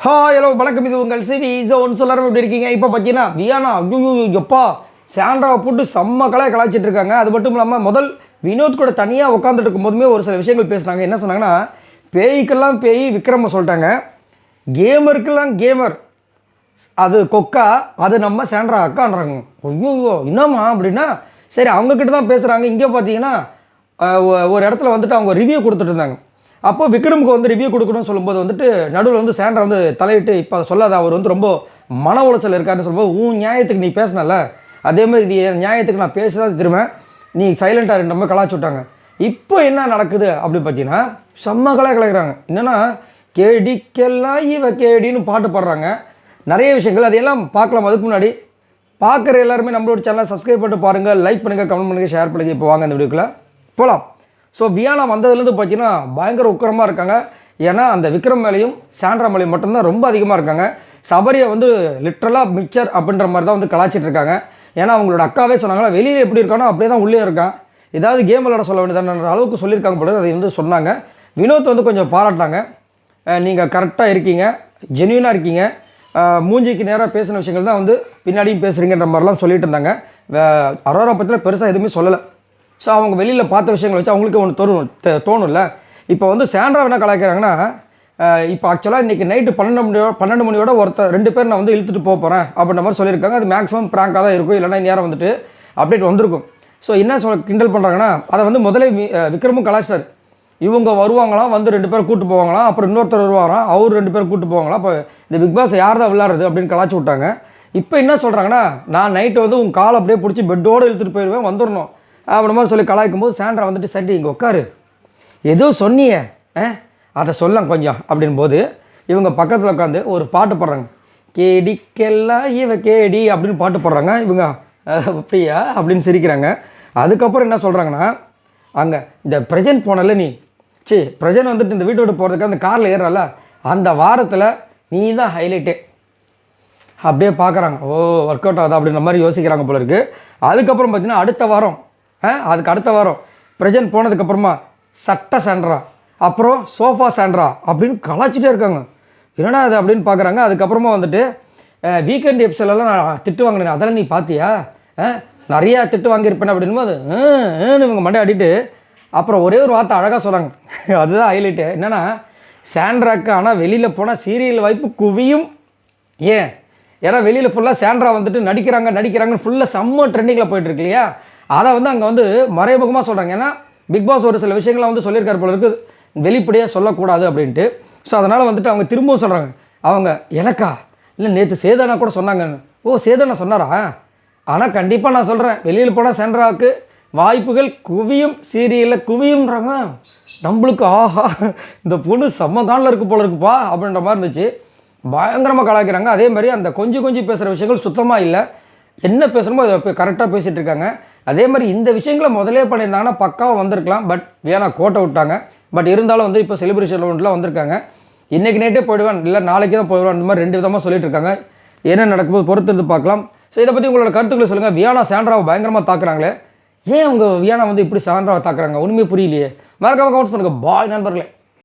Hello வணக்கம், இது உங்கள் சிவி ஜோன். எல்லாரும் எப்படி இருக்கீங்க? இப்போ பார்த்தீங்கன்னா வியானா எப்பா சாண்ட்ராவை போட்டு செம்ம கலாய்ச்சிட்டு இருக்காங்க. அது மட்டும் இல்லாமல் முதல் வினோத் கூட தனியாக உட்காந்துட்டு இருக்கும்போதுமே ஒரு சில விஷயங்கள் பேசுகிறாங்க. என்ன சொன்னாங்கன்னா, பேய்க்கெல்லாம் பேய் விக்ரம சொல்லிட்டாங்க, கேமருக்கெல்லாம் கேமர் அது கொக்கா, அது நம்ம சாண்ட்ரா அக்கான்றாங்க. ஐயோ என்னம்மா அப்படின்னா, சரி அவங்கக்கிட்ட தான் பேசுகிறாங்க. இங்கே பார்த்தீங்கன்னா ஒரு இடத்துல வந்துட்டு அவங்க ரிவ்யூ கொடுத்துட்டு இருந்தாங்க. அப்போ விக்ரமுக்கு வந்து ரிவ்யூ கொடுக்கணும்னு சொல்லும்போது வந்துட்டு நடுவில் வந்து சாண்ட்ரா வந்து தலையிட்டு இப்போ அதை சொல்லாத, அவர் வந்து ரொம்ப மன உளைச்சல் இருக்காருன்னு சொல்லும்போது, உன் நியாயத்துக்கு நீ பேசினல, அதேமாதிரி இது என் நியாயத்துக்கு நான் பேசிதான் திரும்பேன், நீ சைலண்ட்டாக ரெண்டு நம்ம கலாய்ச்சி விட்டாங்க. இப்போ என்ன நடக்குது அப்படின்னு பார்த்தீங்கன்னா, செம்ம கலாய்க்கிறாங்க. என்னென்னா, கேடிக்கெல்லாம் இவ கேடின்னு பாட்டு பாடுறாங்க. நிறைய விஷயங்கள் அதையெல்லாம் பார்க்கலாம். அதுக்கு முன்னாடி பார்க்குற எல்லாருமே நம்மளோட சேனலை சப்ஸ்கிரைப் பண்ணிட்டு பாருங்கள், லைக் பண்ணுங்கள், கமெண்ட் பண்ணுங்கள், ஷேர் பண்ணுங்கள். இப்போ வாங்க இந்த வீடியோக்குள்ளே போகலாம். ஸோ வியானா வந்ததுலேருந்து பார்த்தீங்கன்னா பயங்கர உக்கரமாக இருக்காங்க. ஏன்னா அந்த விக்ரம் மேலேயும் சாண்ட்ரா மேலேயும் மட்டும்தான் ரொம்ப அதிகமாக இருக்காங்க. சபரியை வந்து லிட்ரலாக மிக்சர் அப்படின்ற மாதிரி தான் வந்து கலாச்சிட்டு இருக்காங்க. ஏன்னா அவங்களோட அக்காவே சொன்னாங்களா, வெளியே எப்படி இருக்கானோ அப்படியே தான் உள்ளே இருக்கான், ஏதாவது கேம் விளையாட சொல்ல வேண்டியதான அளவுக்கு சொல்லியிருக்காங்க போல. அதை வந்து சொன்னாங்க. வினோத் வந்து கொஞ்சம் பாராட்டினாங்க, நீங்கள் கரெக்டாக இருக்கீங்க, ஜென்யூனாக இருக்கீங்க, மூஞ்சிக்கு நேராக பேசின விஷயங்கள் தான் வந்து பின்னாடியும் பேசுகிறீங்கன்ற மாதிரிலாம் சொல்லிட்டு இருந்தாங்க. அரோரா பற்றியில் பெருசாக எதுவுமே சொல்லலை. ஸோ அவங்க வெளியில் பார்த்த விஷயங்களை வச்சு அவங்களுக்கு ஒன்று தோணும்ல. இப்போ வந்து சாண்ட்ரா என்ன கலாய்க்கிறாங்கன்னா, இப்போ ஆக்சுவலாக இன்றைக்கி நைட்டு 12 மணியோட ரெண்டு பேர் நான் வந்து இழுத்துட்டு போகிறேன் அப்படின்ற மாதிரி சொல்லியிருக்காங்க. அது மேக்ஸிமம் ப்ராங்காக தான் இருக்கும், இல்லைனா நேரம் வந்துட்டு அப்டேட் வந்திருக்கும். ஸோ என்ன கிண்டல் பண்ணுறாங்கன்னா, அதை வந்து முதலே விக்ரமும் கலாய்ச்சார். இவங்க வருவாங்களாம், வந்து 2 பேர் கூப்பிட்டு போவாங்களாம், அப்புறம் இன்னொருத்தர் வருவாராம், அவர் 2 பேர் கூப்பிட்டு போவாங்களாம். அப்போ இந்த பிக் பாஸ் யார் தான் விளையாடுறது அப்படின்னு கலாய்ச்சி விட்டாங்க. இப்போ என்ன சொல்கிறாங்கன்னா, நான் நைட்டு வந்து உங்கள் காலை அப்படியே பிடிச்சி பெட்டோடு இழுத்துட்டு போயிடுவேன், வந்துடணும் அப்படி மாதிரி சொல்லி கலாய்க்கும் போது சாண்ட்ரா வந்துட்டு, சரி இங்கே உட்காரு, ஏதோ சொன்னியே அதை சொல்லலாம் கொஞ்சம் அப்படின் போது இவங்க பக்கத்தில் உட்காந்து ஒரு பாட்டு பாடுறாங்க. கேடிக்கெல்லாம் இவ கேடி அப்படின்னு பாட்டு பாடுறாங்க. இவங்க அப்படியா அப்படின்னு சிரிக்கிறாங்க. அதுக்கப்புறம் என்ன சொல்கிறாங்கன்னா, அங்கே இந்த பிரஜன் போனல நீ, பிரஜன் வந்துட்டு இந்த வீட்டை விட்டு போகிறதுக்கு அந்த காரில் ஏறல, அந்த வாரத்தில் நீ தான் ஹைலைட்டே அப்படியே பார்க்குறாங்க. ஓ ஒர்க் அவுட் ஆகுதா அப்படின்ற மாதிரி யோசிக்கிறாங்க போல இருக்குது. அதுக்கப்புறம் பார்த்தீங்கன்னா அடுத்த வாரம் பிரஜன் போனதுக்கப்புறமா சட்ட சாண்ட்ரா, அப்புறம் சோஃபா சாண்ட்ரா அப்படின்னு கலாச்சிட்டே இருக்காங்க. என்னடா அது அப்படின்னு பார்க்குறாங்க. அதுக்கப்புறமா வந்துட்டு வீக்கெண்ட் எபிசோடெல்லாம் நான் திட்டு வாங்கினேன், அதெல்லாம் நீ பார்த்தியா, நிறையா திட்டு வாங்கியிருப்பேன் அப்படின்னு போது இவங்க மண்டை அடிட்டு அப்புறம் ஒரே ஒரு வார்த்தை அழகாக சொன்னாங்க. அதுதான் ஹைலைட்டு. என்னென்னா, சாண்ட்ராக்கு ஆனால் வெளியில் போனால் சீரியல் வாய்ப்பு குவியும். ஏன்னா வெளியில் ஃபுல்லாக சாண்ட்ரா வந்துட்டு நடிக்கிறாங்கன்னு ஃபுல்லாக செம்ம ட்ரெண்டிங்கில் போயிட்டுருக்கு இல்லையா. அதை வந்து அங்கே வந்து மறைமுகமாக சொல்கிறாங்க. ஏன்னா பிக் பாஸ் ஒரு சில விஷயங்கள்லாம் வந்து சொல்லியிருக்காரு போல இருக்குது, வெளிப்படையாக சொல்லக்கூடாது அப்படின்ட்டு. ஸோ அதனால் வந்துட்டு அவங்க திரும்பவும் சொல்கிறாங்க, அவங்க எனக்கா இல்லை நேற்று சேதனா கூட சொன்னாங்கன்னு. ஓ சேதனா சொன்னாரா? ஆனால் கண்டிப்பாக நான் சொல்கிறேன், வெளியில் போனால் சாண்ட்ராவுக்கு வாய்ப்புகள் குவியும், சீரியலில் குவியும்ன்றாங்க. நம்மளுக்கு ஆஹா இந்த பொண்ணு செம்ம காலில் இருக்குது போல இருக்குப்பா அப்படின்ற மாதிரி இருந்துச்சு. பயங்கரமாக கலாய்க்கிறாங்க. அதே மாதிரி அந்த கொஞ்சம் பேசுகிற விஷயங்கள் சுத்தமாக இல்லை. என்ன பேசணுமோ அதை கரெக்டாக பேசிகிட்டு இருக்காங்க. அதே மாதிரி இந்த விஷயங்களை முதலே பண்ணியிருந்தாங்கன்னா பக்காவாக வந்திருக்கலாம். பட் வேணா கோட்டை விட்டாங்க. பட் இருந்தாலும் வந்து இப்போ செலிப்ரேஷன் ஒன்றுலாம் வந்திருக்காங்க. இன்றைக்கி நைட்டே போயிடுவேன், இல்லை நாளைக்கு தான் போயிடுவேன், இந்த மாதிரி 2 விதமாக சொல்லிட்டு இருக்காங்க. என்ன நடக்கும்போது பொறுத்து பார்க்கலாம். ஸோ இதை பற்றி உங்களோட கருத்துக்களை சொல்லுங்கள். வியானா சாண்ட்ராவை பயங்கரமாக தாக்குறாங்களே, ஏன் அவங்க வியானா வந்து இப்படி சாண்ட்ராவை தாக்குறாங்க ஒன்றுமே புரியலையே. மறக்காம கமெண்ட்ஸ் பண்ணுங்கள். பாய் நண்பர்களே.